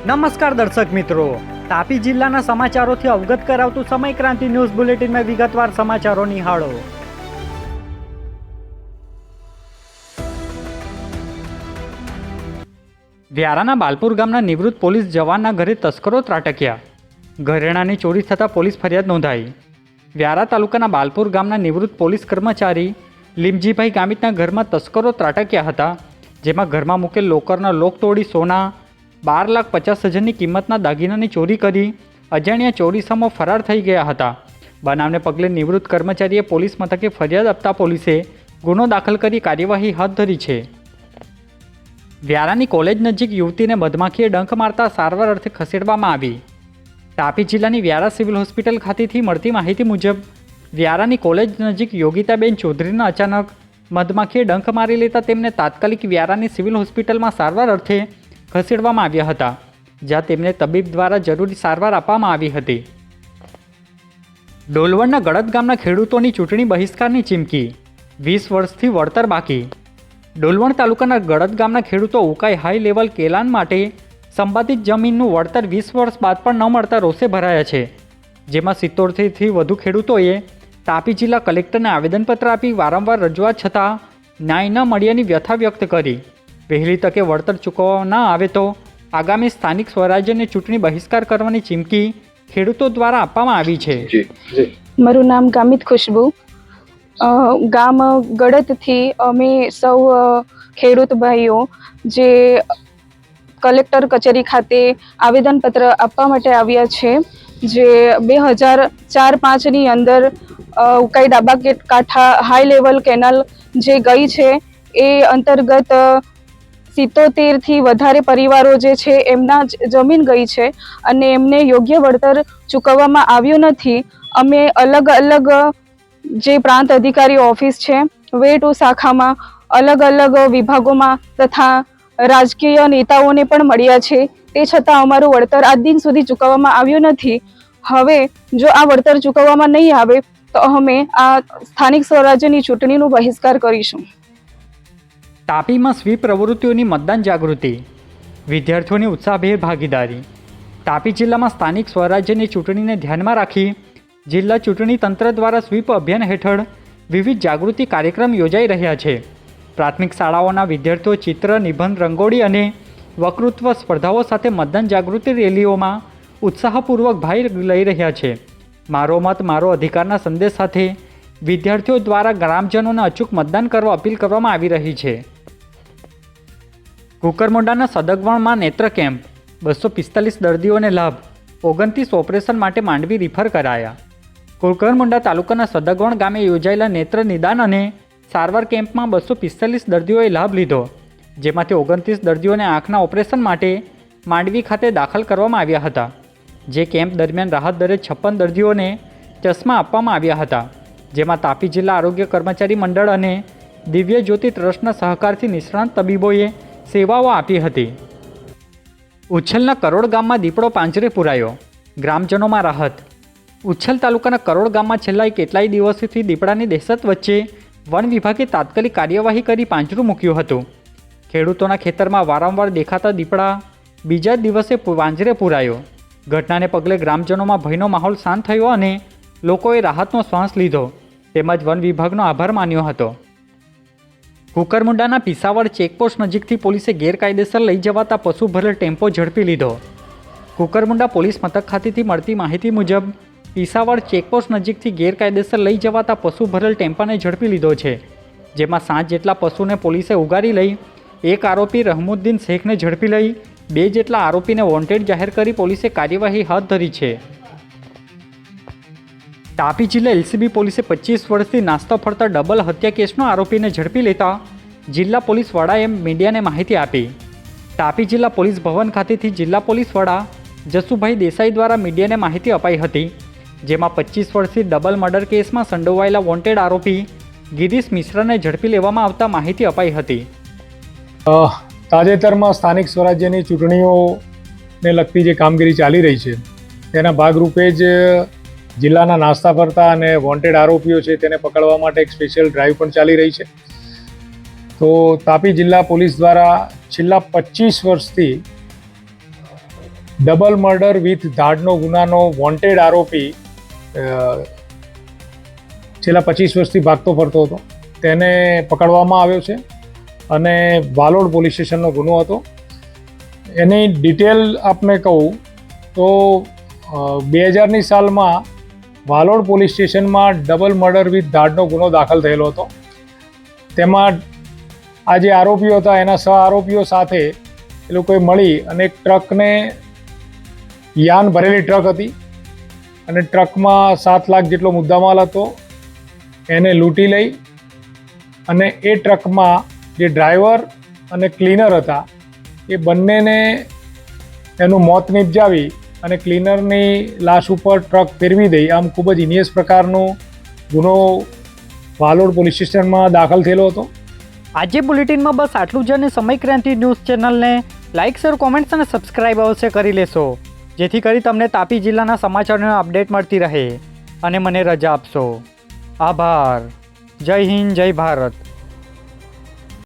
નમસ્કાર દર્શક મિત્રો, તાપી જિલ્લાના સમાચારોથી અવગત કરાવતું સમય ક્રાંતિ ન્યૂઝ બુલેટિનમાં વિગતવાર સમાચારો નિહાળો. વ્યારાના બાલપુર ગામના નિવૃત્ત પોલીસ જવાનના ઘરે તસ્કરો ત્રાટક્યા. ઘરેણાની ચોરી થતાં પોલીસ ફરિયાદ નોંધાઈ. વ્યારા તાલુકાના બાલપુર ગામના નિવૃત્ત પોલીસ કર્મચારી લીમજીભાઈ ગામિતના ઘરમાં તસ્કરો ત્રાટક્યા હતા, જેમાં ઘરમાં મૂકેલ લોકરના લોક તોડી સોના 12,50,000ની કિંમતના દાગીનાની ચોરી કરી અજાણ્યા ચોરીસામો ફરાર થઈ ગયા હતા. બનાવને પગલે નિવૃત્ત કર્મચારીએ પોલીસ મથકે ફરિયાદ આપતા પોલીસે ગુનો દાખલ કરી કાર્યવાહી હાથ ધરી છે. વ્યારાની કોલેજ નજીક યુવતીને મધમાખીએ ડંખ મારતા સારવાર અર્થે ખસેડવામાં આવી. તાપી જિલ્લાની વ્યારા સિવિલ હોસ્પિટલ ખાતેથી મળતી માહિતી મુજબ વ્યારાની કોલેજ નજીક યોગિતાબેન ચૌધરીને અચાનક મધમાખીએ ડંખ મારી લેતા તેમને તાત્કાલિક વ્યારાની સિવિલ હોસ્પિટલમાં સારવાર અર્થે ખસેડવામાં આવ્યા હતા, જ્યાં તેમને તબીબ દ્વારા જરૂરી સારવાર આપવામાં આવી હતી. ડોલવણના ગળદ ગામના ખેડૂતોની ચૂંટણી બહિષ્કારની ચીમકી, 20 વર્ષથી વળતર બાકી. ડોલવણ તાલુકાના ગળદ ગામના ખેડૂતો ઉકાઈ હાઈ લેવલ કેલાન માટે સંબંધિત જમીનનું વળતર 20 વર્ષ બાદ પણ ન મળતા રોષે ભરાયા છે, જેમાં 70થી વધુ ખેડૂતોએ તાપી જિલ્લા કલેક્ટરને આવેદનપત્ર આપી વારંવાર રજૂઆત છતાં ન્યાય ન મળ્યાની વ્યથા વ્યક્ત કરી. વહેલી તકે વળતર ચૂકવવામાં ન આવે તો આગામી સ્થાનિક સ્વરાજ્યની ચૂંટણી બહિષ્કાર કરવાની ચીમકી ખેડૂતો દ્વારા આપવામાં આવી છે. મારું નામ ગામિત ખુશ્બુ. ગામ ગળદથી અમે સૌ ખેડૂત ભાઈઓ જે કલેક્ટર કચેરી ખાતે આવેદનપત્ર આપવા માટે આવ્યા છે, જે 2004-05ની અંદર ઉકાઈ ડાબા કાંઠા હાઈ લેવલ કેનાલ જે ગઈ છે એ અંતર્ગત 77થી વધારે પરિવારો જે છે એમના જમીન ગઈ છે અને એમને યોગ્ય વળતર ચૂકવવામાં આવ્યું નથી. અમે અલગ અલગ જે પ્રાંત અધિકારી ઓફિસ છે, વે2 શાખામાં અલગ અલગ વિભાગોમાં તથા રાજકીય નેતાઓને પણ મળ્યા છે, તે છતાં અમારું વળતર આજ દિન સુધી ચૂકવવામાં આવ્યું નથી. હવે જો આ વળતર ચૂકવવામાં નહીં આવે તો અમે આ સ્થાનિક સ્વરાજ્યની ચૂંટણીનો બહિષ્કાર કરીશું. તાપીમાં સ્વીપ પ્રવૃત્તિઓની મતદાન જાગૃતિ, વિદ્યાર્થીઓની ઉત્સાહભેર ભાગીદારી. તાપી જિલ્લામાં સ્થાનિક સ્વરાજ્યની ચૂંટણીને ધ્યાનમાં રાખી જિલ્લા ચૂંટણી તંત્ર દ્વારા સ્વીપ અભિયાન હેઠળ વિવિધ જાગૃતિ કાર્યક્રમ યોજાઈ રહ્યા છે. પ્રાથમિક શાળાઓના વિદ્યાર્થીઓ ચિત્ર, નિબંધ, રંગોળી અને વક્તૃત્વ સ્પર્ધાઓ સાથે મતદાન જાગૃતિ રેલીઓમાં ઉત્સાહપૂર્વક ભાગ લઈ રહ્યા છે. મારો મત મારો અધિકારના સંદેશ સાથે વિદ્યાર્થીઓ દ્વારા ગ્રામજનોને અચૂક મતદાન કરવા અપીલ કરવામાં આવી રહી છે. કુકરમુંડાના સદગવણમાં નેત્ર કેમ્પ, 245 દર્દીઓને લાભ, 29 ઓપરેશન માટે માંડવી રિફર કરાયા. કુકરમુંડા તાલુકાના સદગવણ ગામે યોજાયેલા નેત્ર નિદાન અને સારવાર કેમ્પમાં 245 દર્દીઓએ લાભ લીધો, જેમાંથી 29 દર્દીઓને આંખના ઓપરેશન માટે માંડવી ખાતે દાખલ કરવામાં આવ્યા હતા. જે કેમ્પ દરમિયાન રાહત દરે 56 દર્દીઓને ચશ્મા આપવામાં આવ્યા હતા, જેમાં તાપી જિલ્લા આરોગ્ય કર્મચારી મંડળ અને દિવ્ય જ્યોતિ ટ્રસ્ટના સહકારથી નિષ્ણાંત તબીબોએ સેવાઓ આપી હતી. ઉચ્છલના કરોડ ગામમાં દીપડો પાંજરે પુરાયો, ગ્રામજનોમાં રાહત. ઉચ્છલ તાલુકાના કરોડ ગામમાં છેલ્લા કેટલાય દિવસોથી દીપડાની દહેશત વચ્ચે વન વિભાગે તાત્કાલિક કાર્યવાહી કરી પાંજરું મૂક્યું હતું. ખેડૂતોના ખેતરમાં વારંવાર દેખાતા દીપડા બીજા દિવસે પાંજરે પુરાયો. ઘટનાને પગલે ગ્રામજનોમાં ભયનો માહોલ શાંત થયો અને લોકોએ રાહતનો શ્વાસ લીધો તેમજ વન વિભાગનો આભાર માન્યો હતો. કુકરમુંડાના પિસાવડ ચેકપોસ્ટ નજીકથી પોલીસે ગેરકાયદેસર લઈ જવાતા પશુ ભરેલ ટેમ્પો ઝડપી લીધો. કુકરમુંડા પોલીસ મથક ખાતેથી મળતી માહિતી મુજબ પિસાવડ ચેકપોસ્ટ નજીકથી ગેરકાયદેસર લઈ જવાતા પશુ ભરેલ ટેમ્પાને ઝડપી લીધો છે, જેમાં 7 જેટલા પશુને પોલીસે ઉગારી લઈ એક આરોપી રહમુદ્દીન શેખને ઝડપી લઈ 2 જેટલા આરોપીને વોન્ટેડ જાહેર કરી પોલીસે કાર્યવાહી હાથ ધરી છે. તાપી જિલ્લા એલસીબી પોલીસે 25 વર્ષથી નાસ્તો ફરતા ડબલ હત્યા કેસનો આરોપીને ઝડપી લેતા જિલ્લા પોલીસ વડાએ મીડિયાને માહિતી આપી. તાપી જિલ્લા પોલીસ ભવન ખાતેથી જિલ્લા પોલીસ વડા જસુભાઈ દેસાઈ દ્વારા મીડિયાને માહિતી અપાઈ હતી, જેમાં 25 વર્ષથી ડબલ મર્ડર કેસમાં સંડોવાયેલા વોન્ટેડ આરોપી ગિરીશ મિશ્રાને ઝડપી લેવામાં આવતા માહિતી અપાઈ હતી. તાજેતરમાં સ્થાનિક સ્વરાજ્યની ચૂંટણીઓને લગતી જે કામગીરી ચાલી રહી છે તેના ભાગરૂપે જ જિલ્લાના નાસ્તા ફરતા અને વોન્ટેડ આરોપીઓ છે તેને પકડવા માટે એક સ્પેશિયલ ડ્રાઈવ પણ ચાલી રહી છે. તો તાપી જિલ્લા પોલીસ દ્વારા છેલ્લા 25 વર્ષથી ડબલ મર્ડર વિથ ધાડનો ગુનાનો વોન્ટેડ આરોપી છેલ્લા 25 વર્ષથી ભાગતો ફરતો હતો, તેને પકડવામાં આવ્યો છે અને વાલોડ પોલીસ સ્ટેશનનો ગુનો હતો. એની ડિટેલ આપને કહું તો 2000ની સાલમાં વાલોડ પોલીસ સ્ટેશનમાં ડબલ મર્ડર વિથ ધાડનો ગુનો દાખલ થયેલો હતો. તેમાં આ જે આરોપીઓ હતા એના સહ આરોપીઓ સાથે એ લોકોએ મળી અને એક ટ્રકને, યાન ભરેલી ટ્રક હતી અને ટ્રકમાં 7 લાખ જેટલો મુદ્દામાલ હતો, એને લૂંટી લઈ અને એ ટ્રકમાં જે ડ્રાઈવર અને ક્લીનર હતા એ બંનેને એનું મોત નિપજાવી અને ક્લીનરની લાશ ઉપર ટ્રક ફેરવી દઈ. આમ ખૂબ જ ઇનિયસ પ્રકારનો ગુનો વાલોડ પોલીસ સ્ટેશનમાં દાખલ થયેલો હતો. આજે બુલેટિનમાં બસ આટલું જ અને સમય ક્રાંતિ ન્યૂઝ ચેનલને લાઇક, શેર, કોમેન્ટ્સ અને સબસ્ક્રાઇબ અવશ્ય કરી લેશો, જેથી કરી તમને તાપી જિલ્લાના સમાચારોની અપડેટ મળતી રહે. અને મને રજા આપશો. આભાર. જય હિન્દ, જય ભારત.